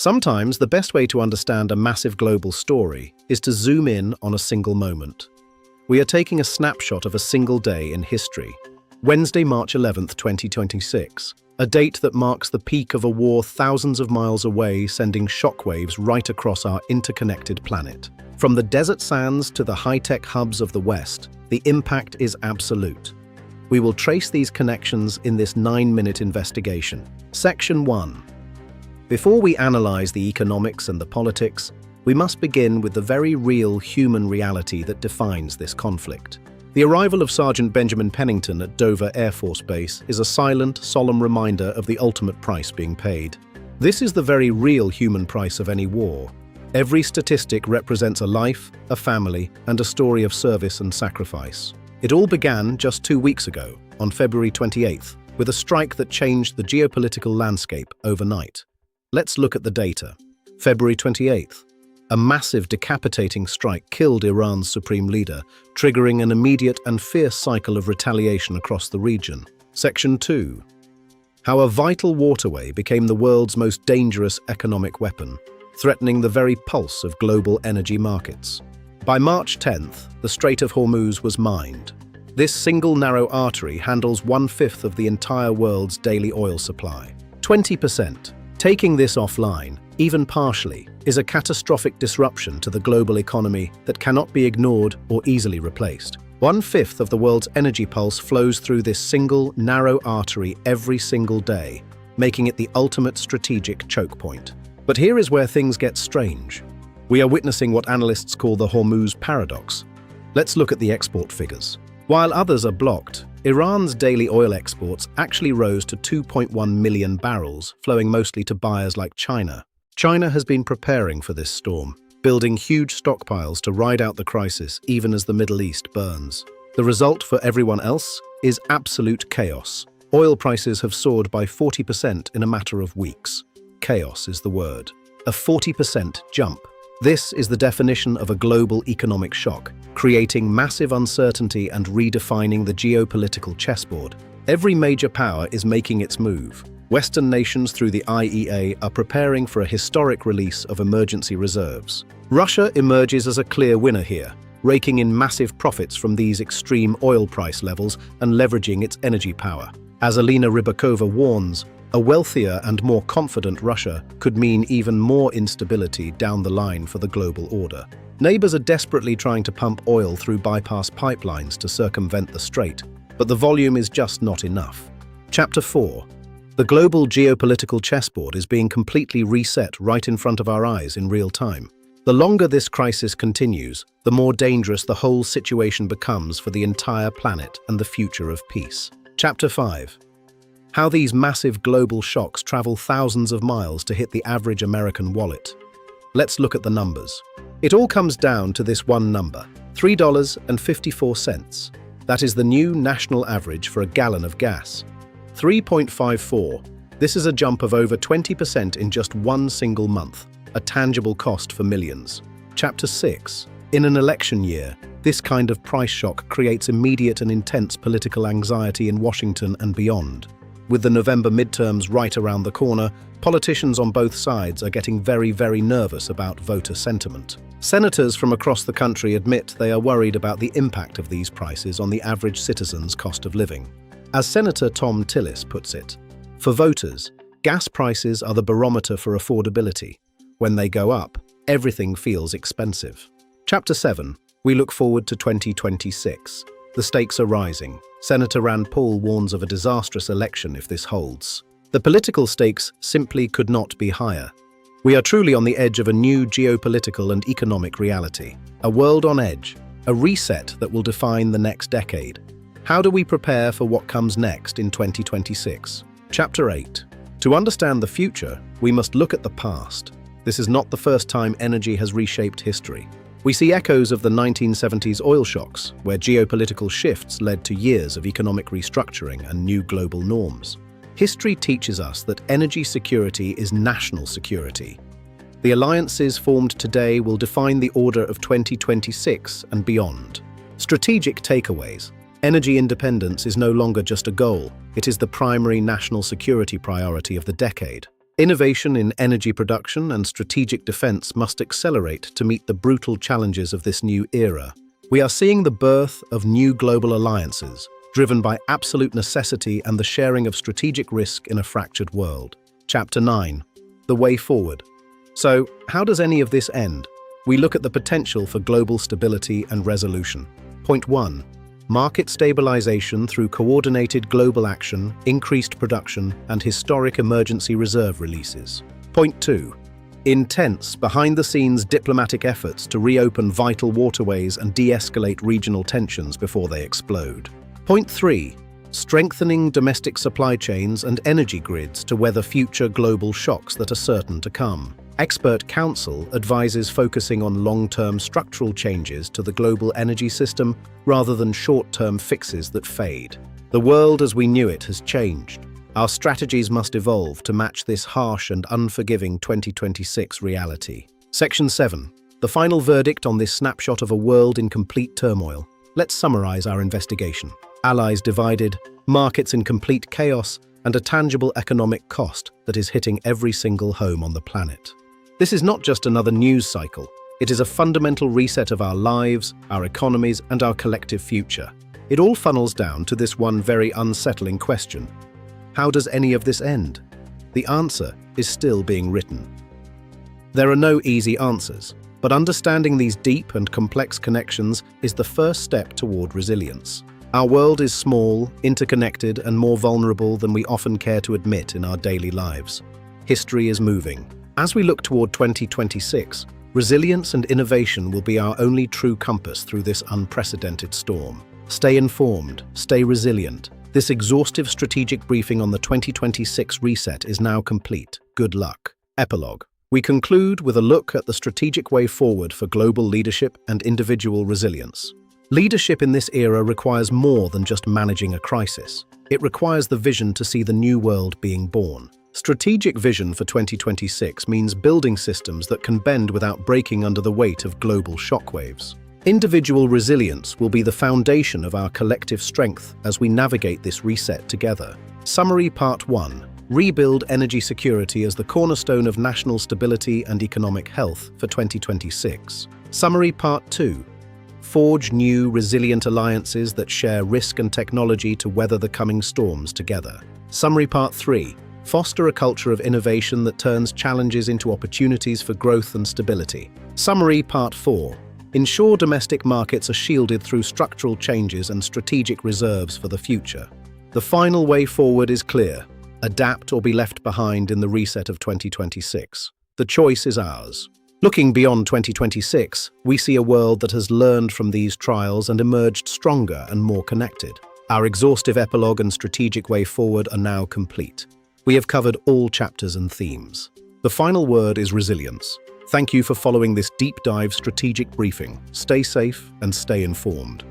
Sometimes the best way to understand a massive global story is to zoom in on a single moment. We are taking a snapshot of a single day in history. Wednesday, March 11th, 2026. A date that marks the peak of a war thousands of miles away, sending shockwaves right across our interconnected planet. From the desert sands to the high-tech hubs of the West, the impact is absolute. We will trace these connections in this 9-minute investigation. Section 1. Before we analyze the economics and the politics, we must begin with the very real human reality that defines this conflict. The arrival of Sergeant Benjamin Pennington at Dover Air Force Base is a silent, solemn reminder of the ultimate price being paid. This is the very real human price of any war. Every statistic represents a life, a family, and a story of service and sacrifice. It all began just 2 weeks ago, on February 28th, with a strike that changed the geopolitical landscape overnight. Let's look at the data. February 28th. A massive decapitating strike killed Iran's supreme leader, triggering an immediate and fierce cycle of retaliation across the region. Section 2. How a vital waterway became the world's most dangerous economic weapon, threatening the very pulse of global energy markets. By March 10th, the Strait of Hormuz was mined. This single narrow artery handles 1/5 of the entire world's daily oil supply. 20%. Taking this offline, even partially, is a catastrophic disruption to the global economy that cannot be ignored or easily replaced. 1/5 of the world's energy pulse flows through this single, narrow artery every single day, making it the ultimate strategic choke point. But here is where things get strange. We are witnessing what analysts call the Hormuz paradox. Let's look at the export figures. While others are blocked, Iran's daily oil exports actually rose to 2.1 million barrels, flowing mostly to buyers like China. China has been preparing for this storm, building huge stockpiles to ride out the crisis even as the Middle East burns. The result for everyone else is absolute chaos. Oil prices have soared by 40% in a matter of weeks. Chaos is the word. A 40% jump. This is the definition of a global economic shock, creating massive uncertainty and redefining the geopolitical chessboard. Every major power is making its move. Western nations through the IEA are preparing for a historic release of emergency reserves. Russia emerges as a clear winner here, raking in massive profits from these extreme oil price levels and leveraging its energy power. As Alina Rybakova warns, a wealthier and more confident Russia could mean even more instability down the line for the global order. Neighbors are desperately trying to pump oil through bypass pipelines to circumvent the strait, but the volume is just not enough. Chapter 4. The global geopolitical chessboard is being completely reset right in front of our eyes in real time. The longer this crisis continues, the more dangerous the whole situation becomes for the entire planet and the future of peace. Chapter 5. How these massive global shocks travel thousands of miles to hit the average American wallet. Let's look at the numbers. It all comes down to this one number, $3.54. That is the new national average for a gallon of gas. 3.54. This is a jump of over 20% in just one single month, a tangible cost for millions. Chapter 6. In an election year, this kind of price shock creates immediate and intense political anxiety in Washington and beyond. With the November midterms right around the corner, politicians on both sides are getting very nervous about voter sentiment. Senators from across the country admit they are worried about the impact of these prices on the average citizen's cost of living. As Senator Thom Tillis puts it, for voters, gas prices are the barometer for affordability. When they go up, everything feels expensive. Chapter 7. We look forward to 2026. The stakes are rising. Senator Rand Paul warns of a disastrous election if this holds. The political stakes simply could not be higher. We are truly on the edge of a new geopolitical and economic reality. A world on edge, a reset that will define the next decade. How do we prepare for what comes next in 2026? Chapter 8. To understand the future, we must look at the past. This is not the first time energy has reshaped history. We see echoes of the 1970s oil shocks, where geopolitical shifts led to years of economic restructuring and new global norms. History teaches us that energy security is national security. The alliances formed today will define the order of 2026 and beyond. Strategic takeaways. Energy independence is no longer just a goal, it is the primary national security priority of the decade. Innovation in energy production and strategic defense must accelerate to meet the brutal challenges of this new era. We are seeing the birth of new global alliances, driven by absolute necessity and the sharing of strategic risk in a fractured world. Chapter 9. The Way Forward. So, how does any of this end? We look at the potential for global stability and resolution. Point 1. Market stabilization through coordinated global action, increased production, and historic emergency reserve releases. Point 2. Intense, behind-the-scenes diplomatic efforts to reopen vital waterways and de-escalate regional tensions before they explode. Point 3. Strengthening domestic supply chains and energy grids to weather future global shocks that are certain to come. Expert council advises focusing on long-term structural changes to the global energy system rather than short-term fixes that fade. The world as we knew it has changed. Our strategies must evolve to match this harsh and unforgiving 2026 reality. Section 7. The final verdict on this snapshot of a world in complete turmoil. Let's summarize our investigation. Allies divided, markets in complete chaos, and a tangible economic cost that is hitting every single home on the planet. This is not just another news cycle. It is a fundamental reset of our lives, our economies, and our collective future. It all funnels down to this one very unsettling question. How does any of this end? The answer is still being written. There are no easy answers, but understanding these deep and complex connections is the first step toward resilience. Our world is small, interconnected, and more vulnerable than we often care to admit in our daily lives. History is moving. As we look toward 2026, resilience and innovation will be our only true compass through this unprecedented storm. Stay informed, stay resilient. This exhaustive strategic briefing on the 2026 reset is now complete. Good luck. Epilogue. We conclude with a look at the strategic way forward for global leadership and individual resilience. Leadership in this era requires more than just managing a crisis. It requires the vision to see the new world being born. Strategic vision for 2026 means building systems that can bend without breaking under the weight of global shockwaves. Individual resilience will be the foundation of our collective strength as we navigate this reset together. Summary Part 1. Rebuild energy security as the cornerstone of national stability and economic health for 2026. Summary Part 2. Forge new, resilient alliances that share risk and technology to weather the coming storms together. Summary Part 3. Foster a culture of innovation that turns challenges into opportunities for growth and stability. Summary Part 4. Ensure domestic markets are shielded through structural changes and strategic reserves for the future. The final way forward is clear. Adapt or be left behind in the reset of 2026. The choice is ours. Looking beyond 2026, we see a world that has learned from these trials and emerged stronger and more connected. Our exhaustive epilogue and strategic way forward are now complete. We have covered all chapters and themes. The final word is resilience. Thank you for following this deep dive strategic briefing. Stay safe and stay informed.